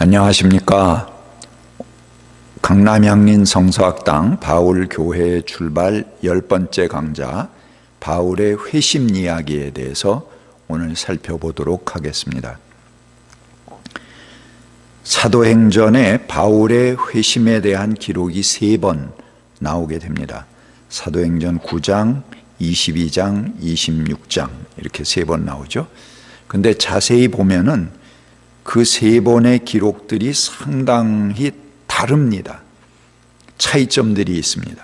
안녕하십니까. 강남향린 성서학당 바울교회 출발 10번째 강좌 바울의 회심 이야기에 대해서 오늘 살펴보도록 하겠습니다. 사도행전에 바울의 회심에 대한 기록이 3번 나오게 됩니다. 사도행전 9장, 22장, 26장 이렇게 3번 나오죠. 근데 자세히 보면은 그 3번의 기록들이 상당히 다릅니다. 차이점들이 있습니다.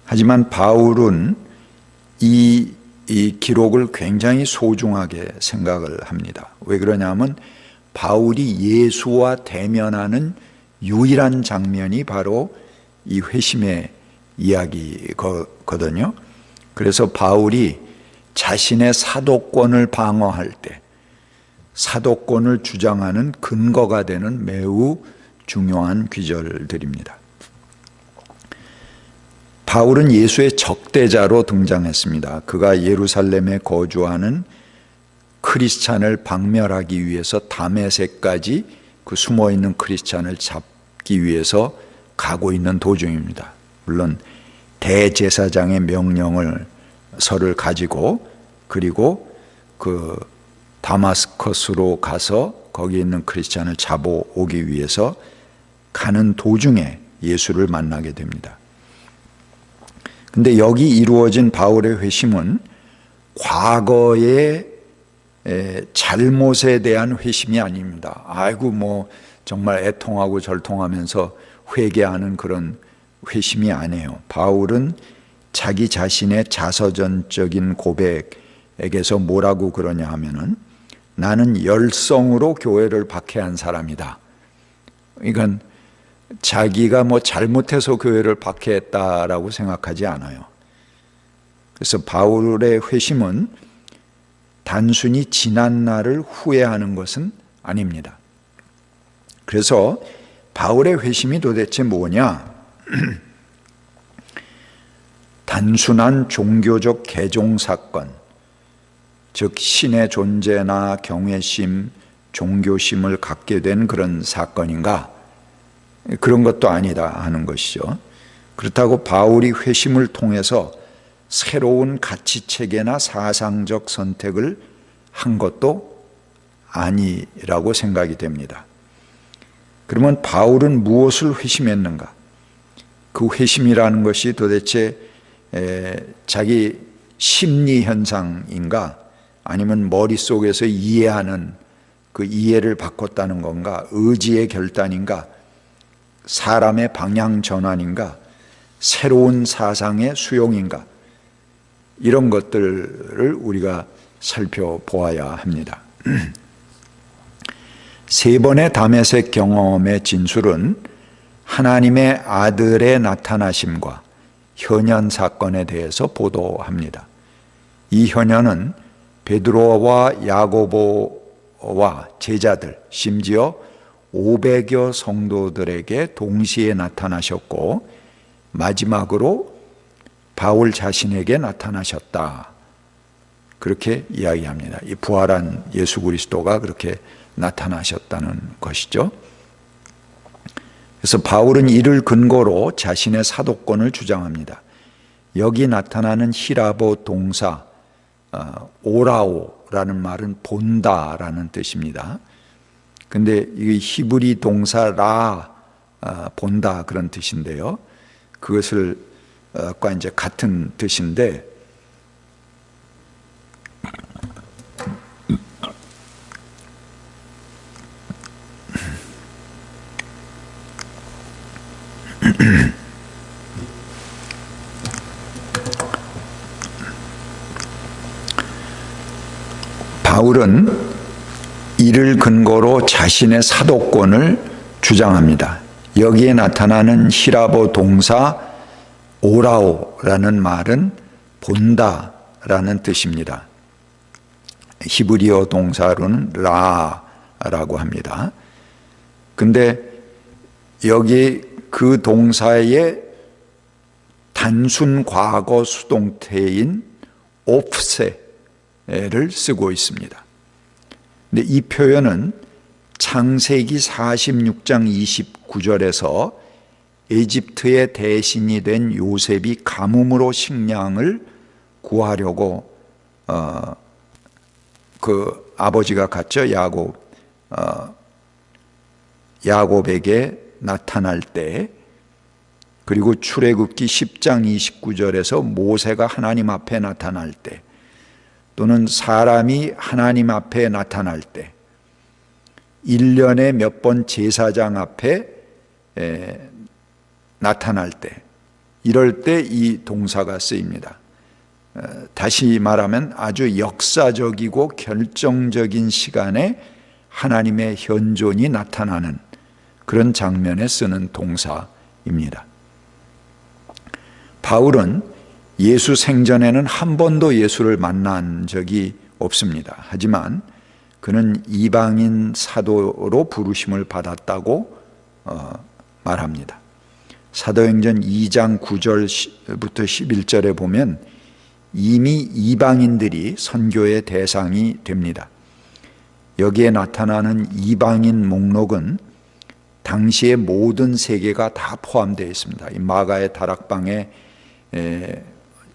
하지만 바울은 이 기록을 굉장히 소중하게 생각을 합니다. 왜 그러냐면 바울이 예수와 대면하는 유일한 장면이 바로 이 회심의 이야기거든요. 그래서 바울이 자신의 사도권을 방어할 때 사도권을 주장하는 근거가 되는 매우 중요한 귀절들입니다. 바울은 예수의 적대자로 등장했습니다. 그가 예루살렘에 거주하는 크리스찬을 박멸하기 위해서 다메섹까지 그 숨어있는 크리스찬을 잡기 위해서 가고 있는 도중입니다. 물론 대제사장의 명령서를 가지고 그리고 그 다마스커스로 가서 거기 있는 크리스찬을 잡아오기 위해서 가는 도중에 예수를 만나게 됩니다. 근데 여기 이루어진 바울의 회심은 과거의 잘못에 대한 회심이 아닙니다. 아이고 뭐 정말 애통하고 절통하면서 회개하는 그런 회심이 아니에요. 바울은 자기 자신의 자서전적인 고백에게서 뭐라고 그러냐 하면은 나는 열성으로 교회를 박해한 사람이다. 이건 자기가 뭐 잘못해서 교회를 박해했다라고 생각하지 않아요. 그래서 바울의 회심은 단순히 지난 날을 후회하는 것은 아닙니다. 그래서 바울의 회심이 도대체 뭐냐? 단순한 종교적 개종 사건, 즉 신의 존재나 경외심, 종교심을 갖게 된 그런 사건인가? 그런 것도 아니다 하는 것이죠. 그렇다고 바울이 회심을 통해서 새로운 가치체계나 사상적 선택을 한 것도 아니라고 생각이 됩니다. 그러면 바울은 무엇을 회심했는가? 그 회심이라는 것이 도대체 자기 심리 현상인가? 아니면 머릿속에서 이해하는 그 이해를 바꿨다는 건가? 의지의 결단인가? 사람의 방향 전환인가? 새로운 사상의 수용인가? 이런 것들을 우리가 살펴보아야 합니다. 3번의 다메섹 경험의 진술은 하나님의 아들의 나타나심과 현현 사건에 대해서 보도합니다. 이 현현은 베드로와 야고보와 제자들, 심지어 500여 성도들에게 동시에 나타나셨고 마지막으로 바울 자신에게 나타나셨다. 그렇게 이야기합니다. 이 부활한 예수 그리스도가 그렇게 나타나셨다는 것이죠. 그래서 바울은 이를 근거로 자신의 사도권을 주장합니다. 여기 나타나는 히라보 동사 오라오라는 말은 본다라는 뜻입니다. 근데 이 히브리 동사 본다 그런 뜻인데요. 그것을 과 이제 같은 뜻인데 바울은 이를 근거로 자신의 사도권을 주장합니다. 여기에 나타나는 히라보 동사 오라오라는 말은 본다라는 뜻입니다. 히브리어 동사로는 라라고 합니다. 근데 여기 그 동사의 단순 과거 수동태인 옵세를 쓰고 있습니다. 근데 이 표현은 창세기 46장 29절에서 에집트의 대신이 된 요셉이 가뭄으로 식량을 구하려고 그 아버지가 갔죠. 야곱에게 나타날 때, 그리고 출애굽기 10장 29절에서 모세가 하나님 앞에 나타날 때, 또는 사람이 하나님 앞에 나타날 때, 1년에 몇 번 제사장 앞에 나타날 때, 이럴 때 이 동사가 쓰입니다. 다시 말하면 아주 역사적이고 결정적인 시간에 하나님의 현존이 나타나는 그런 장면에 쓰는 동사입니다. 바울은 예수 생전에는 한 번도 예수를 만난 적이 없습니다. 하지만 그는 이방인 사도로 부르심을 받았다고 말합니다. 사도행전 2장 9절부터 11절에 보면 이미 이방인들이 선교의 대상이 됩니다. 여기에 나타나는 이방인 목록은 당시의 모든 세계가 다 포함되어 있습니다. 이 마가의 다락방에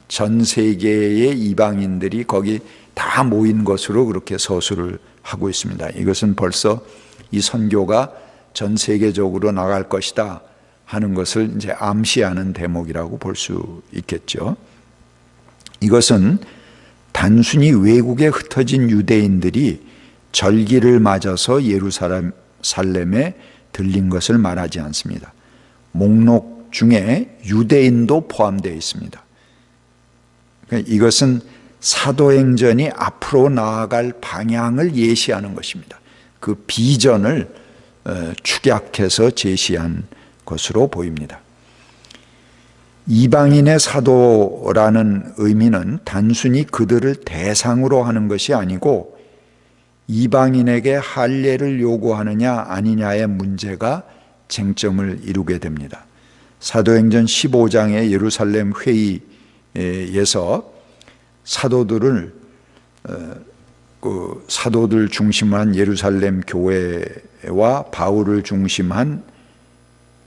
전 세계의 이방인들이 거기 다 모인 것으로 그렇게 서술을 하고 있습니다. 이것은 벌써 이 선교가 전 세계적으로 나갈 것이다 하는 것을 이제 암시하는 대목이라고 볼 수 있겠죠. 이것은 단순히 외국에 흩어진 유대인들이 절기를 맞아서 예루살렘에 들린 것을 말하지 않습니다. 목록 중에 유대인도 포함되어 있습니다. 이것은 사도행전이 앞으로 나아갈 방향을 예시하는 것입니다. 그 비전을 축약해서 제시한 것으로 보입니다. 이방인의 사도라는 의미는 단순히 그들을 대상으로 하는 것이 아니고 이방인에게 할례를 요구하느냐 아니냐의 문제가 쟁점을 이루게 됩니다. 사도행전 15장의 예루살렘 회의에서 사도들 중심한 예루살렘 교회와 바울을 중심한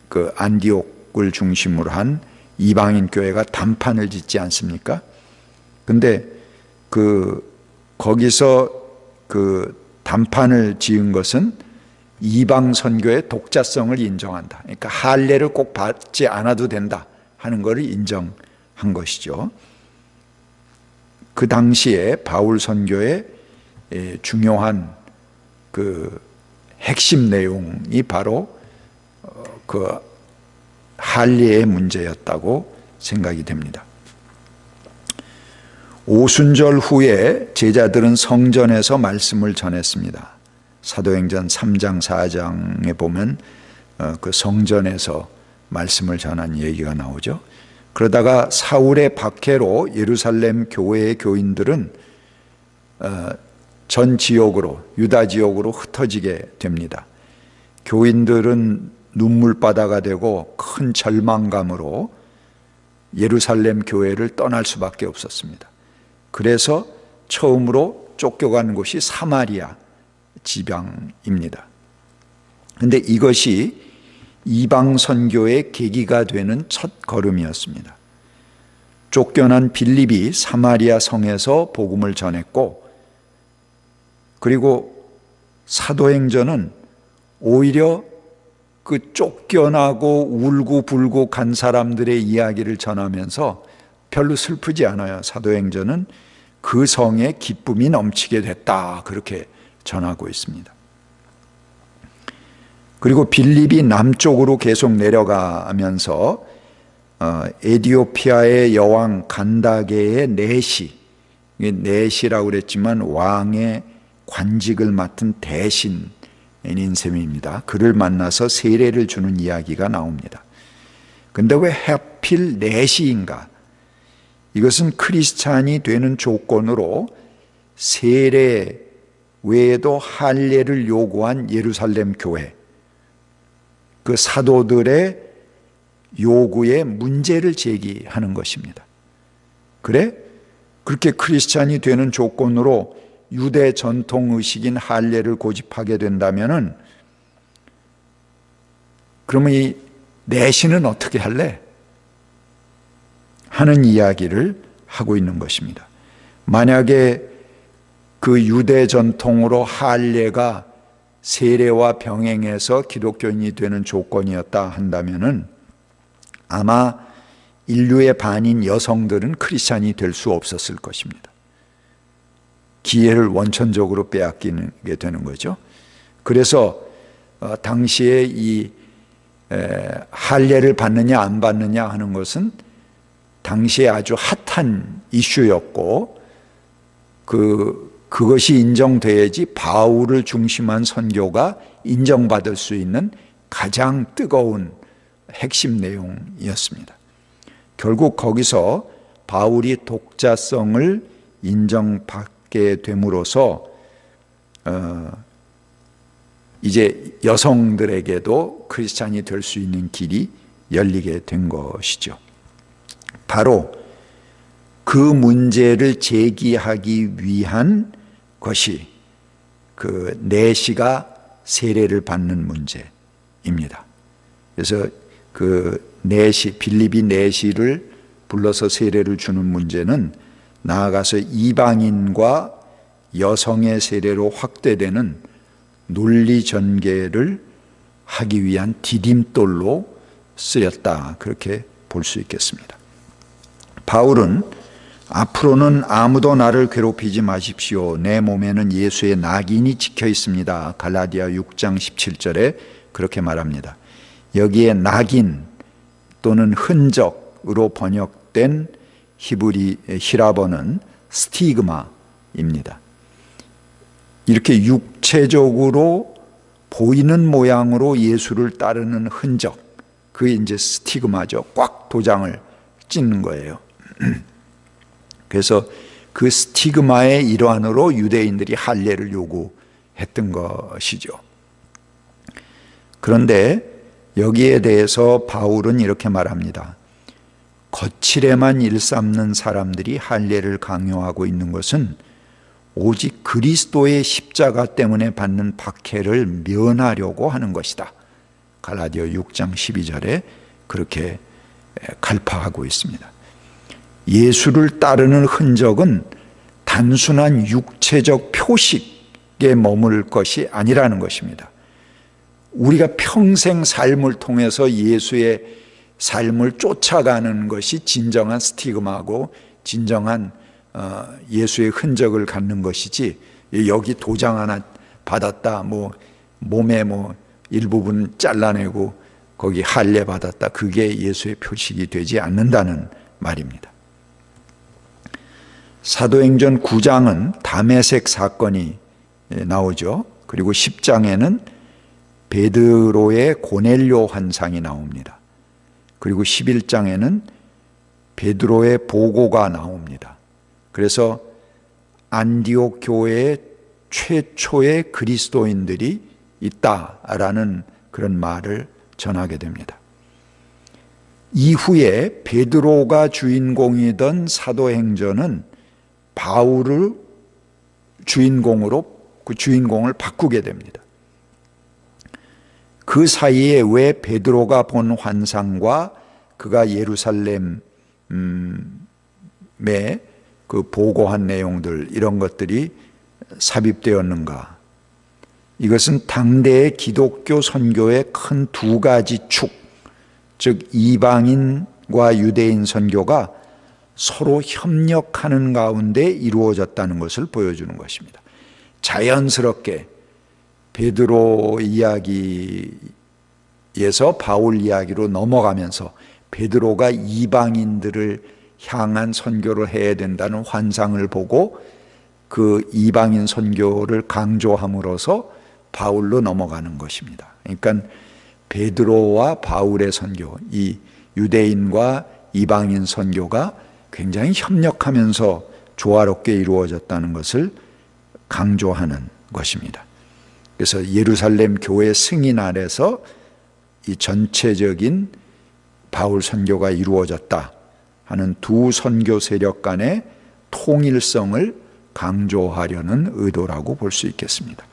그 안디옥을 중심으로 한 이방인 교회가 단판을 짓지 않습니까? 근데 거기서 그 단판을 지은 것은 이방 선교의 독자성을 인정한다. 그러니까 할례를 꼭 받지 않아도 된다 하는 것을 인정한 것이죠. 그 당시에 바울 선교의 중요한 그 핵심 내용이 바로 그 할례의 문제였다고 생각이 됩니다. 오순절 후에 제자들은 성전에서 말씀을 전했습니다. 사도행전 3장 4장에 보면 그 성전에서 말씀을 전한 얘기가 나오죠. 그러다가 사울의 박해로 예루살렘 교회의 교인들은 전 지역으로, 유다 지역으로 흩어지게 됩니다. 교인들은 눈물바다가 되고 큰 절망감으로 예루살렘 교회를 떠날 수밖에 없었습니다. 그래서 처음으로 쫓겨간 곳이 사마리아 지방입니다. 그런데 이것이 이방 선교의 계기가 되는 첫 걸음이었습니다. 쫓겨난 빌립이 사마리아 성에서 복음을 전했고, 그리고 사도행전은 오히려 그 쫓겨나고 울고불고 간 사람들의 이야기를 전하면서 별로 슬프지 않아요. 사도행전은 그 성에 기쁨이 넘치게 됐다, 그렇게 전하고 있습니다. 그리고 빌립이 남쪽으로 계속 내려가면서 에디오피아의 여왕 간다게의 내시라고 그랬지만 왕의 관직을 맡은 대신인 셈입니다. 그를 만나서 세례를 주는 이야기가 나옵니다. 근데 왜 하필 내시인가? 이것은 크리스찬이 되는 조건으로 세례 외에도 할례를 요구한 예루살렘 교회, 그 사도들의 요구에 문제를 제기하는 것입니다. 그래? 그렇게 크리스찬이 되는 조건으로 유대 전통 의식인 할례를 고집하게 된다면은 그러면 이 내시는 어떻게 할래? 하는 이야기를 하고 있는 것입니다. 만약에 그 유대 전통으로 할례가 세례와 병행해서 기독교인이 되는 조건이었다 한다면은 아마 인류의 반인 여성들은 크리스찬이 될 수 없었을 것입니다. 기회를 원천적으로 빼앗기게 되는 거죠. 그래서 당시에 이 할례를 받느냐 안 받느냐 하는 것은 당시에 아주 핫한 이슈였고 그것이 인정돼야지 바울을 중심한 선교가 인정받을 수 있는 가장 뜨거운 핵심 내용이었습니다. 결국 거기서 바울이 독자성을 인정받게 됨으로써 이제 여성들에게도 크리스찬이 될 수 있는 길이 열리게 된 것이죠. 바로 그 문제를 제기하기 위한 것이 그 내시가 세례를 받는 문제입니다. 그래서 그 내시, 빌립이 내시를 불러서 세례를 주는 문제는 나아가서 이방인과 여성의 세례로 확대되는 논리 전개를 하기 위한 디딤돌로 쓰였다, 그렇게 볼 수 있겠습니다. 바울은 앞으로는 아무도 나를 괴롭히지 마십시오. 내 몸에는 예수의 낙인이 찍혀 있습니다. 갈라디아 6장 17절에 그렇게 말합니다. 여기에 낙인 또는 흔적으로 번역된 히라버는 스티그마입니다. 이렇게 육체적으로 보이는 모양으로 예수를 따르는 흔적, 그게 이제 스티그마죠. 꽉 도장을 찍는 거예요. 그래서 그 스티그마의 일환으로 유대인들이 할례를 요구했던 것이죠. 그런데 여기에 대해서 바울은 이렇게 말합니다. 거칠에만 일삼는 사람들이 할례를 강요하고 있는 것은 오직 그리스도의 십자가 때문에 받는 박해를 면하려고 하는 것이다. 갈라디아 6장 12절에 그렇게 갈파하고 있습니다. 예수를 따르는 흔적은 단순한 육체적 표식에 머물 것이 아니라는 것입니다. 우리가 평생 삶을 통해서 예수의 삶을 쫓아가는 것이 진정한 스티그마고 진정한 예수의 흔적을 갖는 것이지, 여기 도장 하나 받았다, 몸에 일부분 잘라내고 거기 할례 받았다, 그게 예수의 표식이 되지 않는다는 말입니다. 사도행전 9장은 다메섹 사건이 나오죠. 그리고 10장에는 베드로의 고넬료 환상이 나옵니다. 그리고 11장에는 베드로의 보고가 나옵니다. 그래서 안디옥 교회의 최초의 그리스도인들이 있다라는 그런 말을 전하게 됩니다. 이후에 베드로가 주인공이던 사도행전은 바울을 주인공으로 그 주인공을 바꾸게 됩니다. 그 사이에 왜 베드로가 본 환상과 그가 예루살렘에 그 보고한 내용들, 이런 것들이 삽입되었는가? 이것은 당대의 기독교 선교의 큰 두 가지 축, 즉 이방인과 유대인 선교가 서로 협력하는 가운데 이루어졌다는 것을 보여주는 것입니다. 자연스럽게 베드로 이야기에서 바울 이야기로 넘어가면서 베드로가 이방인들을 향한 선교를 해야 된다는 환상을 보고 그 이방인 선교를 강조함으로써 바울로 넘어가는 것입니다. 그러니까 베드로와 바울의 선교, 이 유대인과 이방인 선교가 굉장히 협력하면서 조화롭게 이루어졌다는 것을 강조하는 것입니다. 그래서 예루살렘 교회 승인 아래서 이 전체적인 바울 선교가 이루어졌다 하는 두 선교 세력 간의 통일성을 강조하려는 의도라고 볼 수 있겠습니다.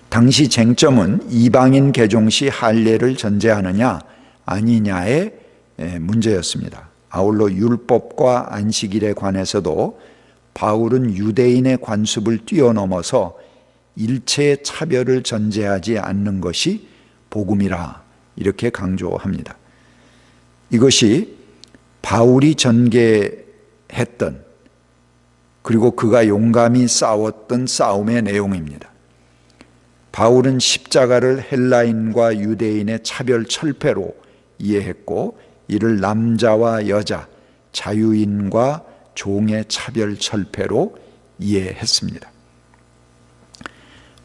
당시 쟁점은 이방인 개종 시 할례를 전제하느냐 아니냐의 문제였습니다. 아울러 율법과 안식일에 관해서도 바울은 유대인의 관습을 뛰어넘어서 일체의 차별을 전제하지 않는 것이 복음이라 이렇게 강조합니다. 이것이 바울이 전개했던 그리고 그가 용감히 싸웠던 싸움의 내용입니다. 바울은 십자가를 헬라인과 유대인의 차별 철폐로 이해했고 이를 남자와 여자, 자유인과 종의 차별 철폐로 이해했습니다.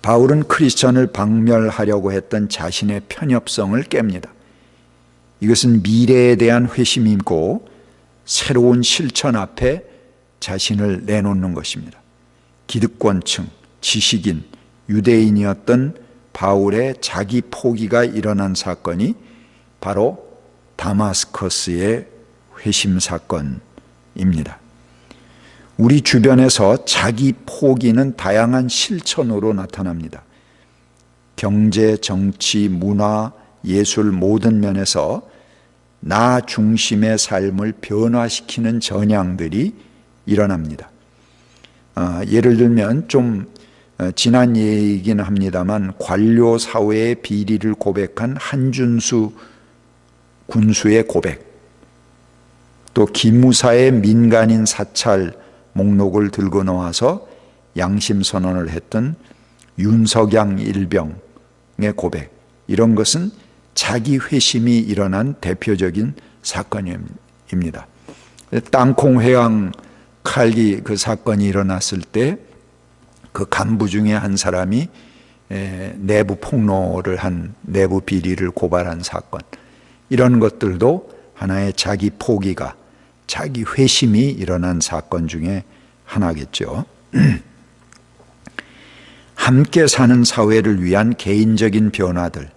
바울은 크리스천을 박멸하려고 했던 자신의 편협성을 깹니다. 이것은 미래에 대한 회심이고 새로운 실천 앞에 자신을 내놓는 것입니다. 기득권층, 지식인, 유대인이었던 바울의 자기 포기가 일어난 사건이 바로 다마스커스의 회심 사건입니다. 우리 주변에서 자기 포기는 다양한 실천으로 나타납니다. 경제, 정치, 문화, 예술 모든 면에서 나 중심의 삶을 변화시키는 전향들이 일어납니다. 예를 들면 좀 지난 얘기긴 합니다만 관료 사회의 비리를 고백한 한준수 군수의 고백, 또 기무사의 민간인 사찰 목록을 들고 나와서 양심 선언을 했던 윤석양 일병의 고백, 이런 것은 자기 회심이 일어난 대표적인 사건입니다. 땅콩 회항 칼기 그 사건이 일어났을 때 그 간부 중에 한 사람이 내부 폭로를 한, 내부 비리를 고발한 사건, 이런 것들도 하나의 자기 포기가, 자기 회심이 일어난 사건 중에 하나겠죠. 함께 사는 사회를 위한 개인적인 변화들,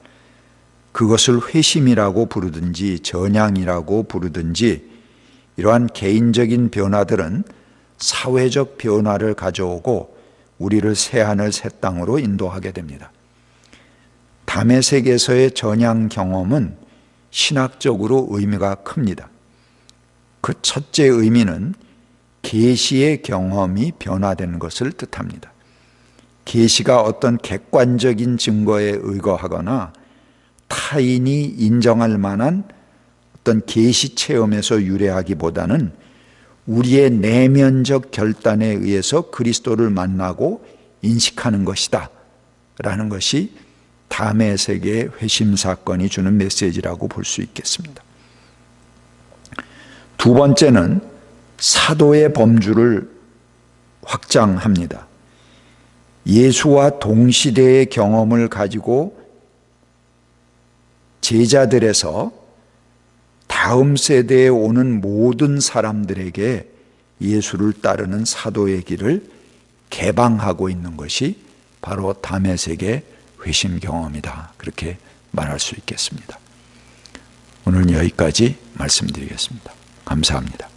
그것을 회심이라고 부르든지 전향이라고 부르든지, 이러한 개인적인 변화들은 사회적 변화를 가져오고 우리를 새하늘 새 땅으로 인도하게 됩니다. 다메섹에서의 전향 경험은 신학적으로 의미가 큽니다. 그 첫째 의미는 계시의 경험이 변화된 것을 뜻합니다. 계시가 어떤 객관적인 증거에 의거하거나 타인이 인정할 만한 어떤 계시 체험에서 유래하기보다는 우리의 내면적 결단에 의해서 그리스도를 만나고 인식하는 것이다 라는 것이 다메섹의 회심 사건이 주는 메시지라고 볼 수 있겠습니다. 두 번째는 사도의 범주를 확장합니다. 예수와 동시대의 경험을 가지고 제자들에서 다음 세대에 오는 모든 사람들에게 예수를 따르는 사도의 길을 개방하고 있는 것이 바로 다메섹의 회심 경험이다, 그렇게 말할 수 있겠습니다. 오늘 여기까지 말씀드리겠습니다. 감사합니다.